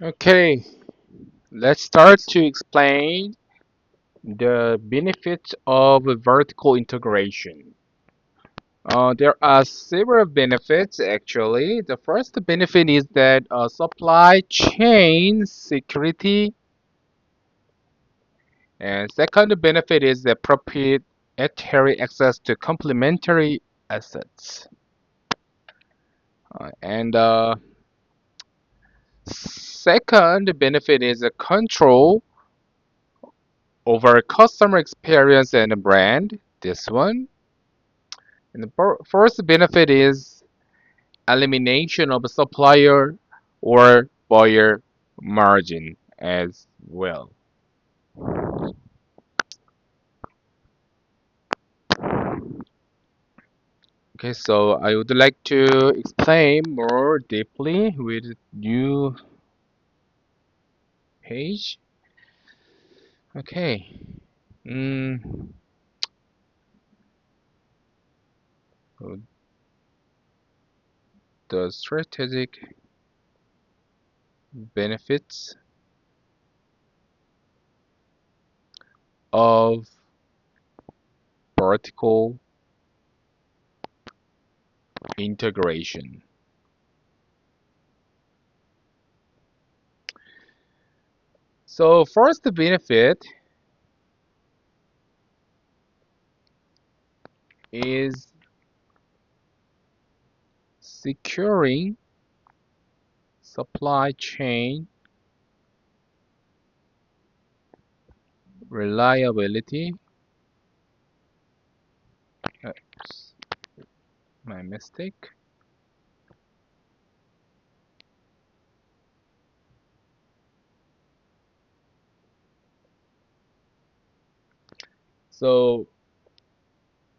Okay, let's start to explain the benefits of vertical integration. There are several benefits actually. The first benefit is that supply chain security, and second benefit is the proprietary access to complementary assets. And second benefit is a control over customer experience and brand. This one. And the first benefit is elimination of supplier or buyer margin as well. Okay, so I would like to explain more deeply with new page. Okay. Mm, so the strategic benefits of vertical integration. So first benefit is securing supply chain reliability. Oops, my mistake. So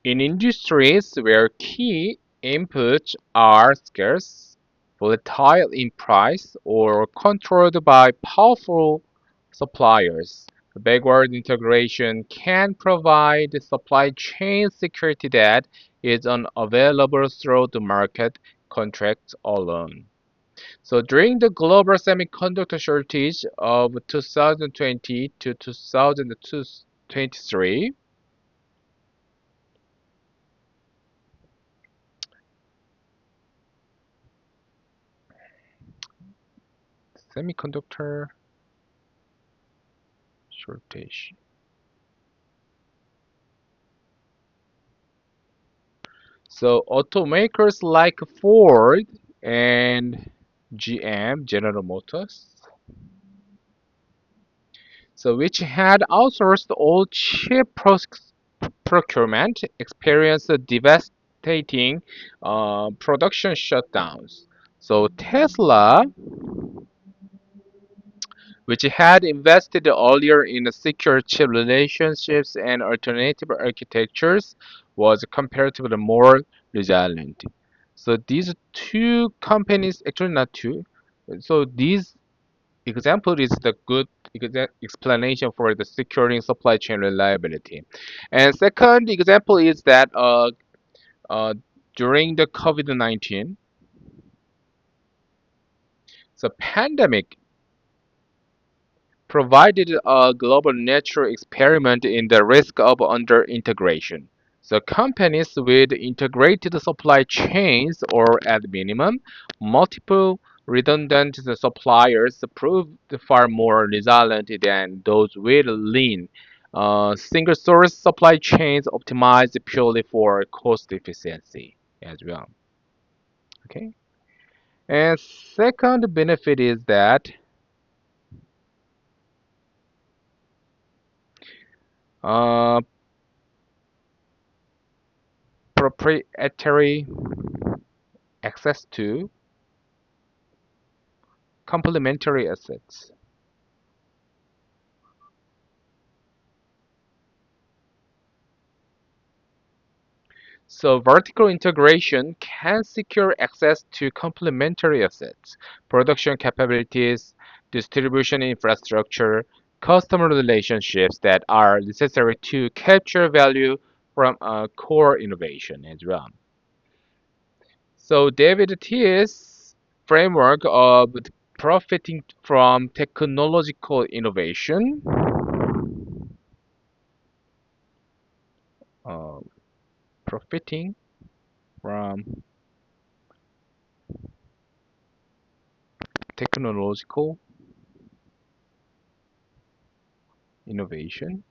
in industries where key inputs are scarce, volatile in price, or controlled by powerful suppliers, backward integration can provide supply chain security that is unavailable through the market contracts alone. So during the global semiconductor shortage of 2020 to 2023, semiconductor shortage. So automakers like Ford and GM, General Motors, so which had outsourced all chip procurement, experienced devastating production shutdowns. So Tesla, which had invested earlier in secure chip relationships and alternative architectures, was comparatively more resilient. So these two companies, actually not two, so these example is the good explanation for the securing supply chain reliability. And second example is that uh, during the COVID-19, so pandemic provided a global natural experiment in the risk of under-integration. So companies with integrated supply chains or at minimum multiple redundant suppliers proved far more resilient than those with lean single source supply chains optimized purely for cost efficiency as well. Okay. And second benefit is that uh, proprietary access to complementary assets. So vertical integration can secure access to complementary assets, production capabilities, distribution infrastructure, customer relationships that are necessary to capture value from a core innovation as well. So David T's framework of profiting from technological innovation, uh, profiting from technological innovation.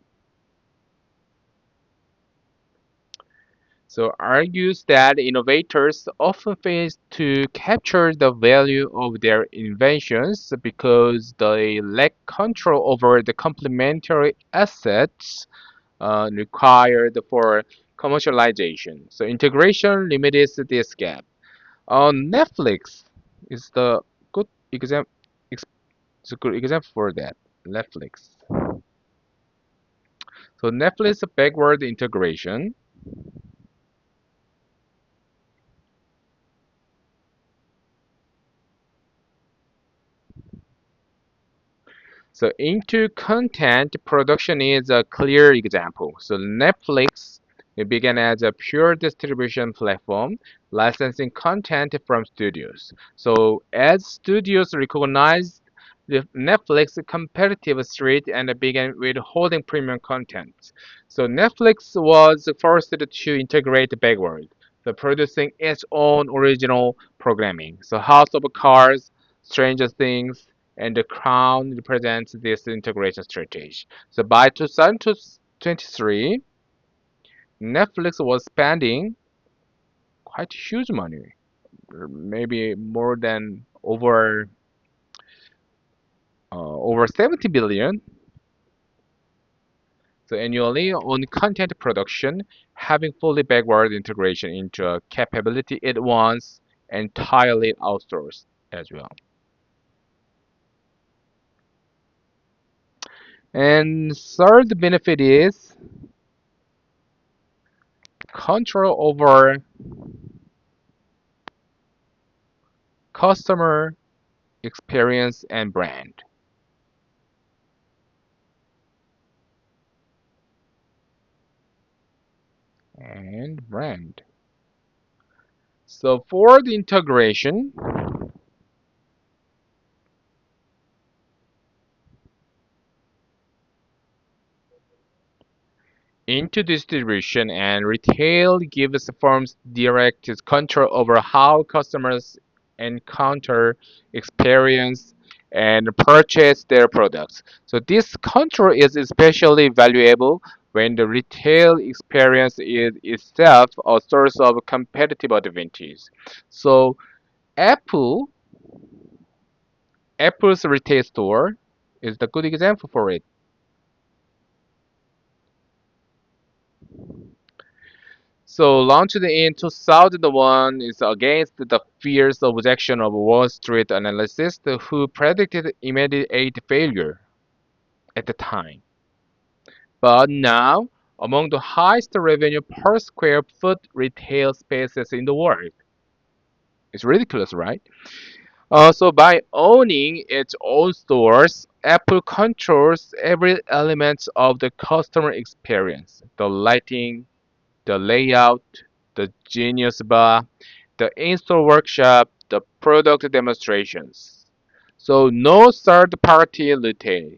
So argues that innovators often fail to capture the value of their inventions because they lack control over the complementary assets required for commercialization. So integration limits this gap. Netflix is the good example. It's a good example for that. Netflix. So Netflix backward integration. So into content production is a clear example. So Netflix it began as a pure distribution platform, licensing content from studios. So as studios recognized the Netflix competitive street and began with holding premium content. So Netflix was forced to integrate backward, so producing its own original programming. So House of Cards, Stranger Things, and the Crown represents this integration strategy. So by 2023, Netflix was spending quite huge money, maybe more than over 70 billion. So annually on content production, having fully backward integration into a capability it once entirely outsourced as well. And third benefit is control over customer experience and brand. And brand. So for the integration, into distribution and retail gives firms direct control over how customers encounter, experience, and purchase their products. So this control is especially valuable when the retail experience is itself a source of competitive advantage. So Apple, Apple's retail store is the good example for it. So launched in 2001 is against the fierce objection of Wall Street analysts who predicted immediate failure at the time. But now, among the highest revenue per square foot retail spaces in the world. It's ridiculous, right? So by owning its own stores, Apple controls every element of the customer experience. The lighting, the layout, the Genius Bar, the in-store workshop, the product demonstrations. So no third-party retail.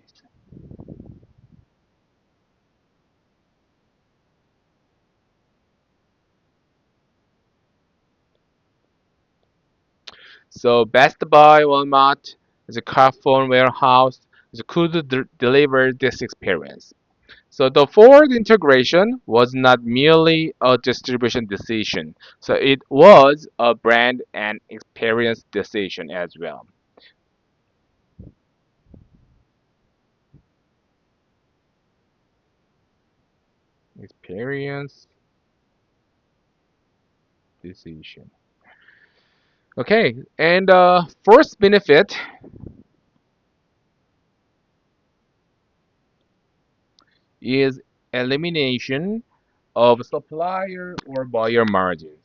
So Best Buy, Walmart, the Carphone warehouse, could deliver this experience. So the forward integration was not merely a distribution decision, so it was a brand and experience decision as well. Experience decision. Okay, and first benefit is elimination of supplier or buyer margins.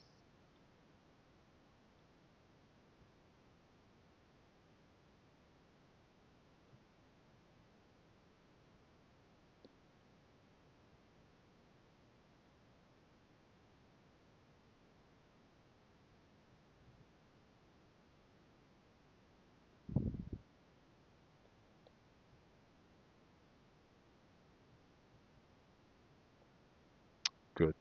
Good.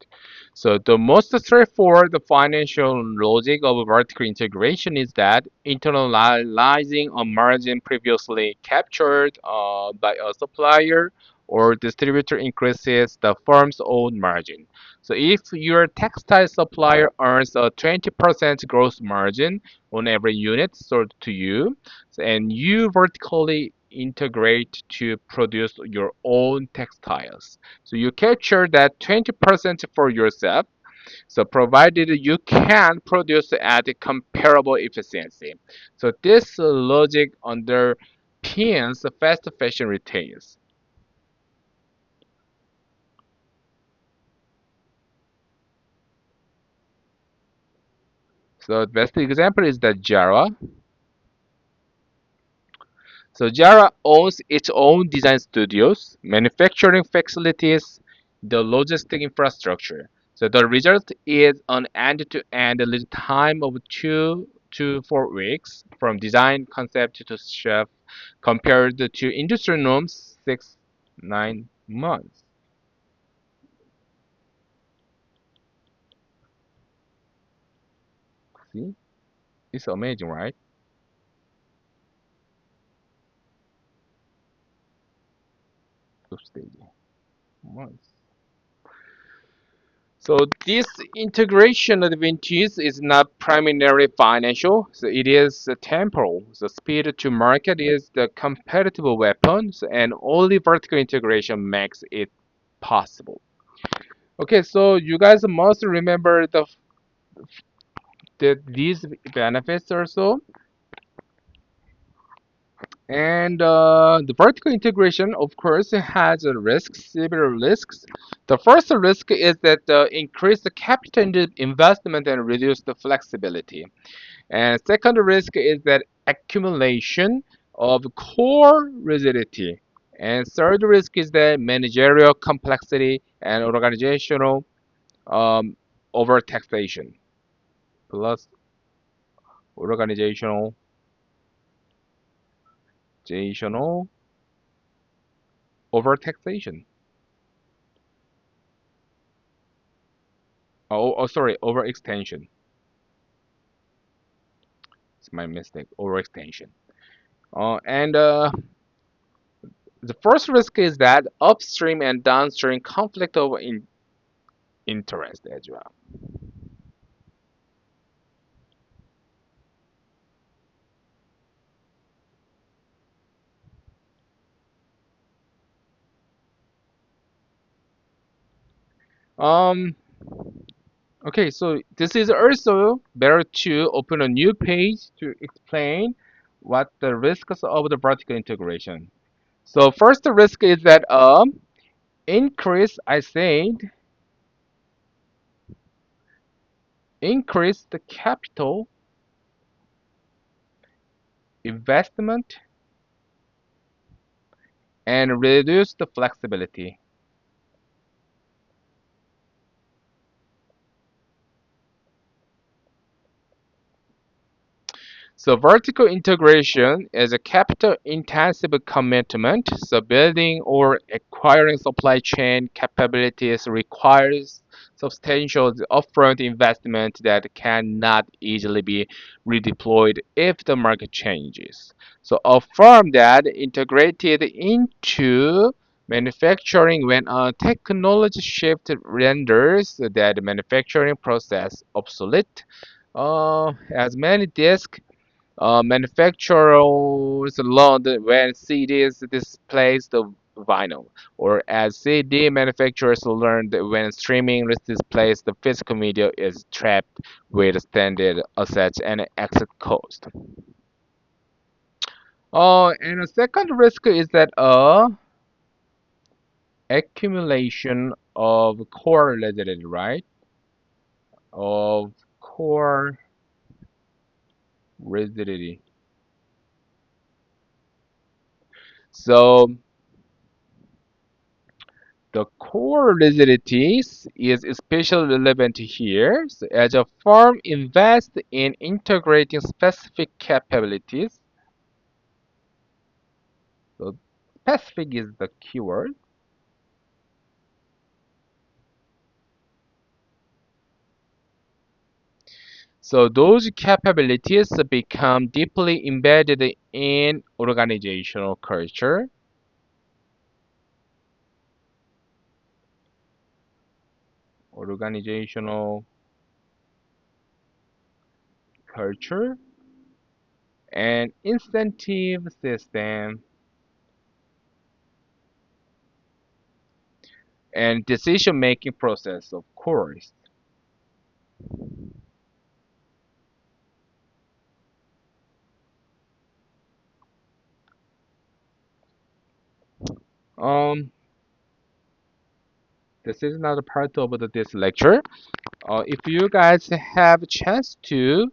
So the most straightforward financial logic of vertical integration is that internalizing a margin previously captured by a supplier or distributor increases the firm's own margin. So if your textile supplier earns a 20% gross margin on every unit sold to you, and you vertically integrate to produce your own textiles. So you capture that 20% for yourself. So provided you can produce at comparable efficiency. So this logic underpins fast fashion retailers. So the best example is that Jara. So Jara owns its own design studios, manufacturing facilities, the logistic infrastructure. So the result is an end-to-end lead time of 2 to 4 weeks from design concept to shelf, compared to industry norms 6 to 9 months. See, it's amazing, right? Two months. So this integration advantage is not primarily financial, so it is temporal. The speed to market is the competitive weapon, and only vertical integration makes it possible. Okay, so you guys must remember these benefits also. And the vertical integration, of course, has risks, several risks. The first risk is that increase the capital investment and reduce the flexibility. And second risk is that accumulation of core rigidity. And third risk is the managerial complexity and organizational um, overtaxation plus organizational organizational overtaxation. Sorry, overextension. It's my mistake. Overextension. And the first risk is that upstream and downstream conflict of interest as well. Um, okay, so this is also better to open a new page to explain what the risks of the vertical integration. So first the risk is that increase, I said, increase the capital investment and reduce the flexibility. So vertical integration is a capital intensive commitment. So building or acquiring supply chain capabilities requires substantial upfront investment that cannot easily be redeployed if the market changes. So a firm that integrated into manufacturing when a technology shift renders that manufacturing process obsolete, as many disks manufacturers learned when CDs displaced the vinyl, or as CD manufacturers learned when streaming displays the physical media is trapped with standard assets and exit cost. And a second risk is that accumulation of core rigidity, right? Of core rigidity. So the core rigidities is especially relevant here. So as a firm invests in integrating specific capabilities, so specific is the keyword. So those capabilities become deeply embedded in organizational culture and incentive system and decision making process, of course. Um, this is not a part of this lecture. If you guys have a chance to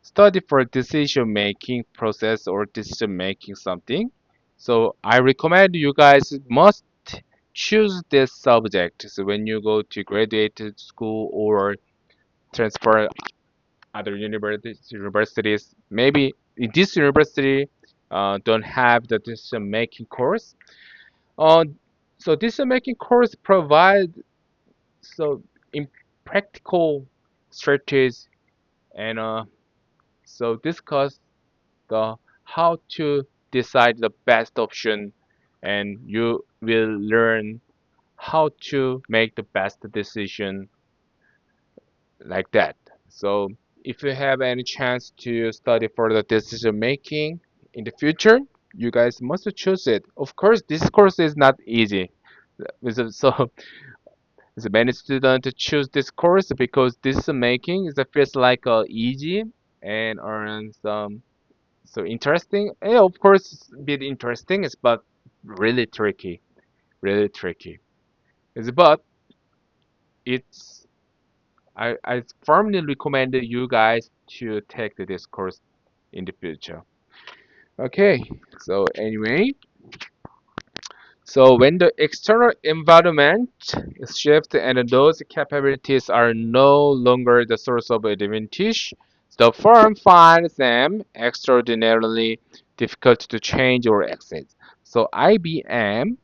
study for decision making process or decision making something, so I recommend you guys must choose this subject. So when you go to graduate school or transfer other universities, maybe in this university don't have the decision making course. Uh, so decision making course provide so in practical strategies and so discuss the how to decide the best option and you will learn how to make the best decision like that. So if you have any chance to study for the decision making in the future, you guys must choose it. Of course, this course is not easy. So so many students choose this course because decision making is feels like easy and earns so interesting. Yeah, of course, it's a bit interesting, but really tricky, really tricky. But it's I firmly recommend you guys to take this course in the future. Okay, so anyway, so when the external environment shifts and those capabilities are no longer the source of advantage, the firm finds them extraordinarily difficult to change or exit. So IBM,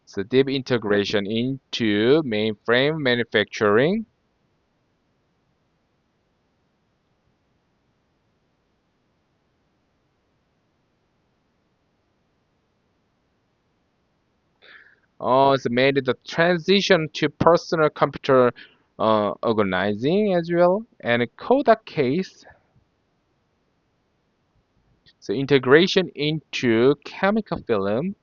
so deep integration into mainframe manufacturing. It's made the transition to personal computer organizing as well. And Kodak case, so integration into chemical film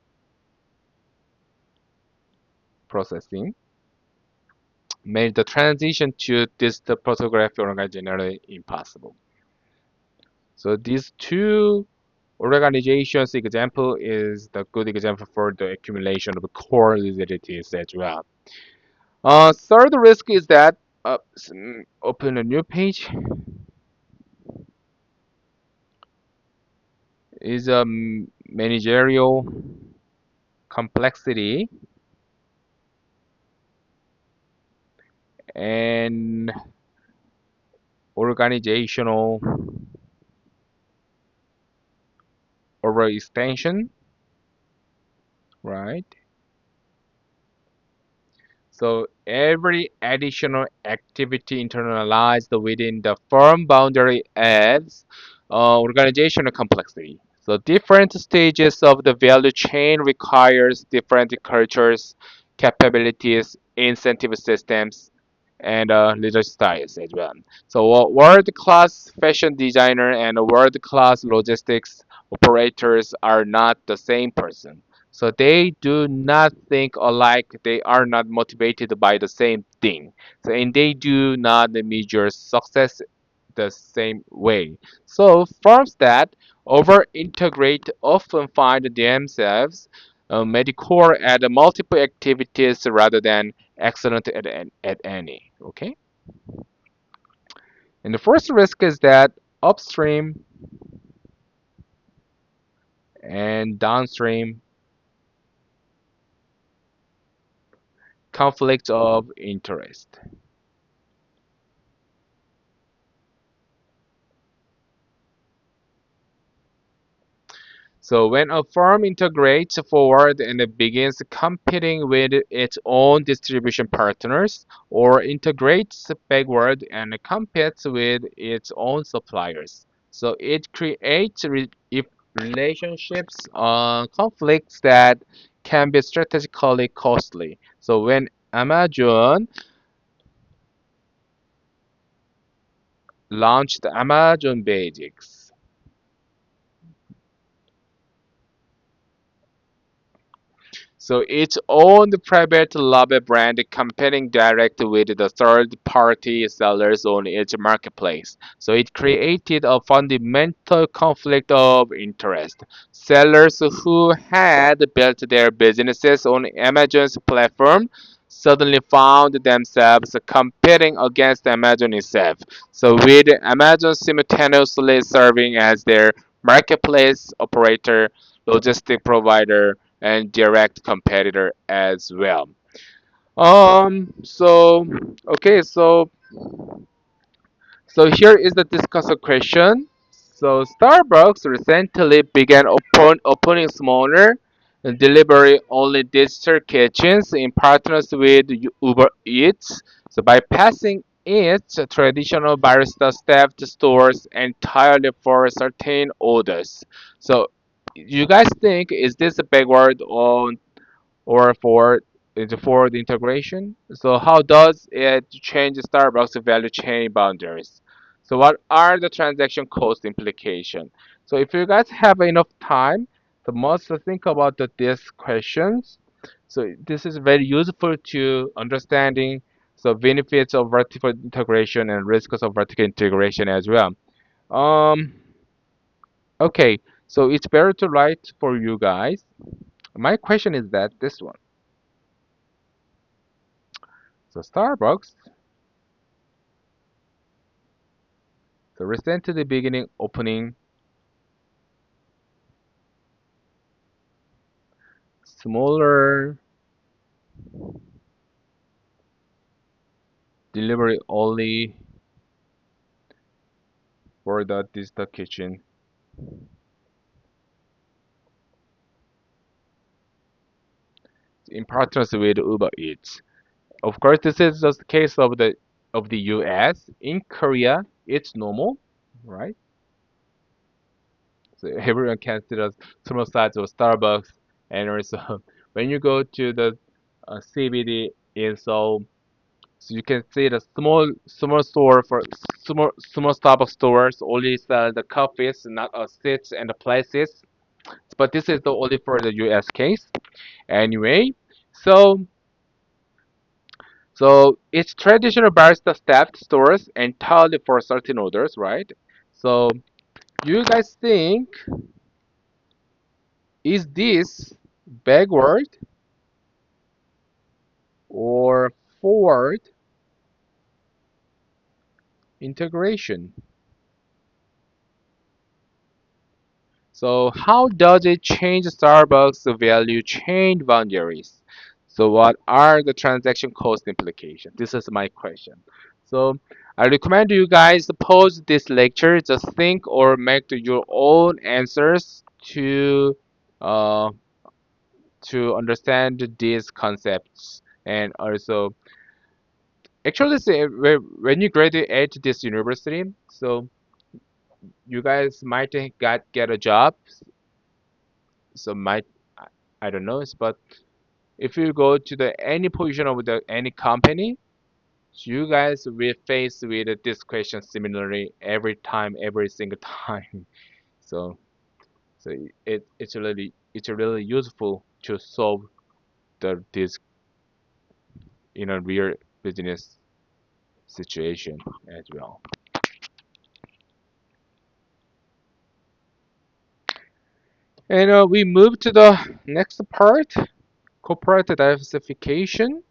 processing made the transition to digital photography organization generally impossible. So these two organizations example is the good example for the accumulation of core liquidities as well. Third risk is that open a new page is managerial complexity and organizational overextension, right? So every additional activity internalized within the firm boundary adds organizational complexity. So different stages of the value chain requires different cultures, capabilities, incentive systems, and leader styles as well. So world-class fashion designer and world-class logistics operators are not the same person. So they do not think alike. They are not motivated by the same thing. So and they do not measure success the same way. So firms that over integrate often find themselves mediocre at multiple activities rather than excellent at any. Okay. And the first risk is that upstream and downstream conflict of interest. So when a firm integrates forward and it begins competing with its own distribution partners, or integrates backward and competes with its own suppliers. So it creates if relationships, conflicts that can be strategically costly. So when Amazon launched Amazon Basics, so its own private label brand competing direct with the third party sellers on its marketplace. So it created a fundamental conflict of interest. Sellers who had built their businesses on Amazon's platform suddenly found themselves competing against Amazon itself. So with Amazon simultaneously serving as their marketplace operator, logistic provider, and direct competitor as well. So okay, so here is the discussion question. So Starbucks recently began opening smaller and delivery-only digital kitchens in partnership with Uber Eats. So bypassing its traditional barista staffed stores entirely for certain orders. So you guys think is this a backward or for the integration. So how does it change Starbucks value chain boundaries? So what are the transaction cost implication? So if you guys have enough time, the most to think about these questions. So this is very useful to understanding the benefits of vertical integration and risks of vertical integration as well. Um, okay, so it's better to write for you guys. My question is that this one. So Starbucks, so recently beginning opening smaller delivery only for the digital kitchen in partnership with Uber Eats. Of course, this is just the case of the US. In Korea, it's normal, right? So everyone can see the small size of Starbucks, and also when you go to the CBD in Seoul, so you can see the small store for small Starbucks stores only sell the coffees, not seats and the places. But this is the only for the US case. Anyway, so it's traditional barista staffed stores entirely for certain orders, right? So you guys think is this backward or forward integration? So how does it change Starbucks' value chain boundaries? So what are the transaction cost implications? This is my question. So I recommend you guys pause this lecture, just think or make your own answers uh, to understand these concepts. And also, actually, say, when you graduate this university, so you guys might get a job. So might I don't know, but if you go to the any position of the any company, you guys will face with this question similarly every time, every single time. So so it's really useful to solve this real business situation as well. And we move to the next part, corporate diversification.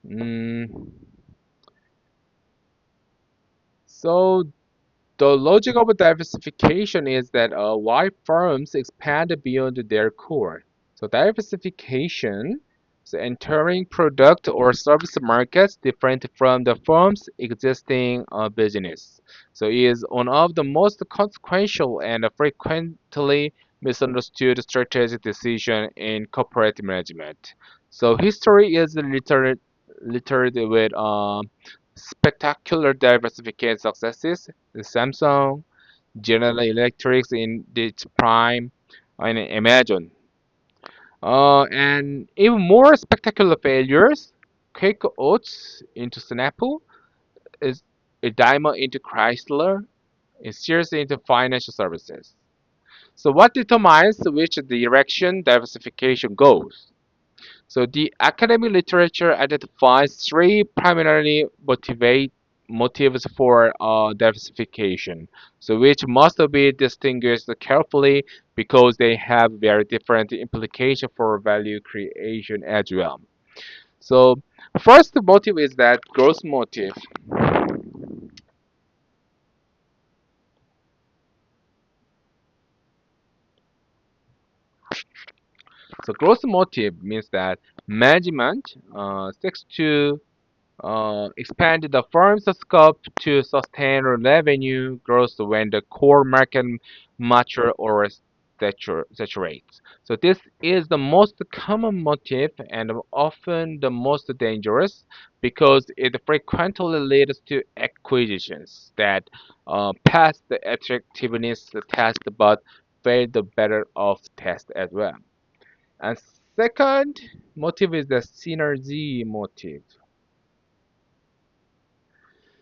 Mm, so the logic of diversification is that why firms expand beyond their core. So diversification is entering product or service markets different from the firm's existing business. So it is one of the most consequential and frequently misunderstood strategic decision in corporate management. So history is littered with spectacular diversification successes. Samsung, General Electric in its prime, and Amazon. And even more spectacular failures, Quaker Oats into Snapple, is a diamond into Chrysler, and Sears into financial services. So what determines which direction diversification goes? So the academic literature identifies three primarily motives for diversification. So which must be distinguished carefully because they have very different implications for value creation as well. So first motive is that growth motive. So growth motive means that management seeks to expand the firm's scope to sustain revenue growth when the core market mature or saturates. So this is the most common motive and often the most dangerous because it frequently leads to acquisitions that pass the attractiveness test but fail the better of test as well. And second motive is the synergy motive.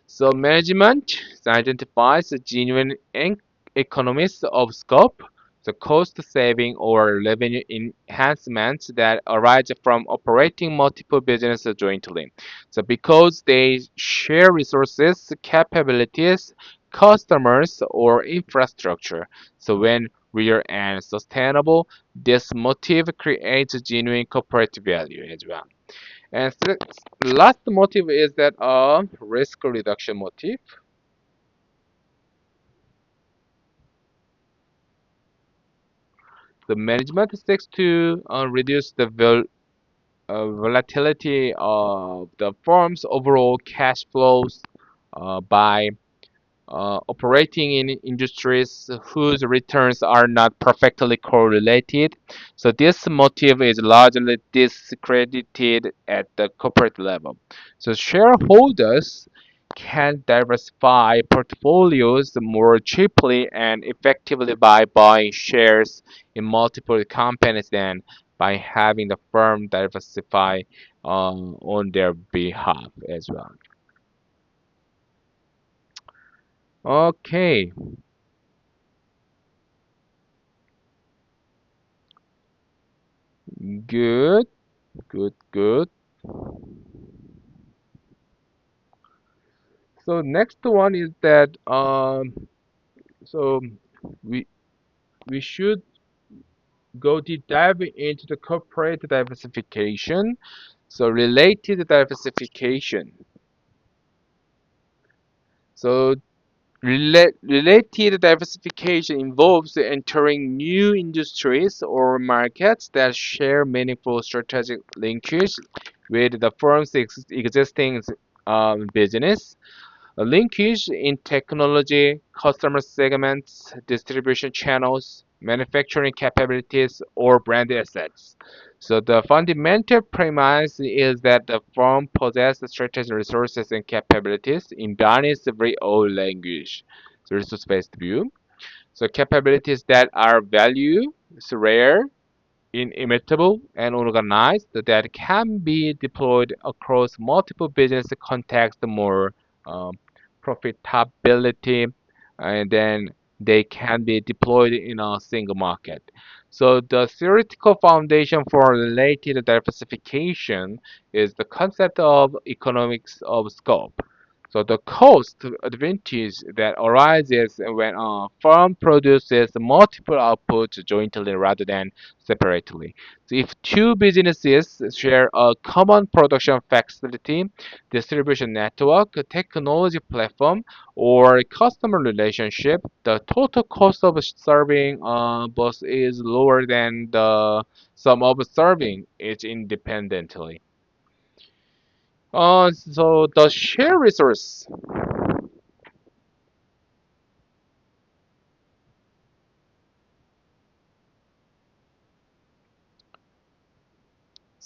So management identifies the genuine economies of scope, the cost saving or revenue enhancements that arise from operating multiple businesses jointly. So because they share resources, capabilities, customers, or infrastructure. So when real and sustainable, this motive creates genuine corporate value as well. And last motive is that risk reduction motive. The management seeks to reduce the volatility of the firm's overall cash flows by operating in industries whose returns are not perfectly correlated. So this motive is largely discredited at the corporate level. So shareholders can diversify portfolios more cheaply and effectively by buying shares in multiple companies than by having the firm diversify on their behalf as well. Okay, good. Good, good. So next one is that so we we should go deep dive into the corporate diversification. So related diversification. So related diversification involves entering new industries or markets that share meaningful strategic linkage with the firm's existing business. A linkage in technology, customer segments, distribution channels, manufacturing capabilities, or brand assets. So the fundamental premise is that the firm possesses strategic resources and capabilities in Barney's very old language, the resource-based view. So capabilities that are value, rare, inimitable and organized that can be deployed across multiple business contexts more um, profitability and then they can be deployed in a single market. So the theoretical foundation for related diversification is the concept of economics of scope. So the cost advantage that arises when a firm produces multiple outputs jointly rather than separately. So if two businesses share a common production facility, distribution network, technology platform, or customer relationship, the total cost of serving both is lower than the sum of serving each independently. So the share resource.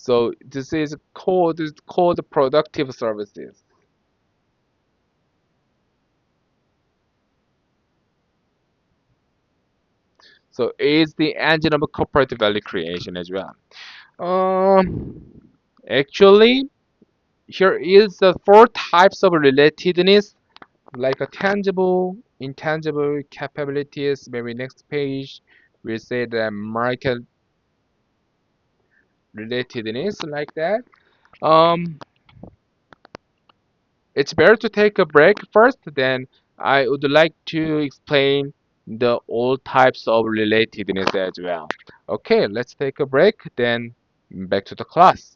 So this is called productive services. So it's the engine of corporate value creation as well. Um, Actually, here is the four types of relatedness, like a tangible, intangible capabilities. Maybe next page we say the market relatedness like that. Um, it's better to take a break first. Then I would like to explain the all types of relatedness as well. Okay, let's take a break. Then back to the class.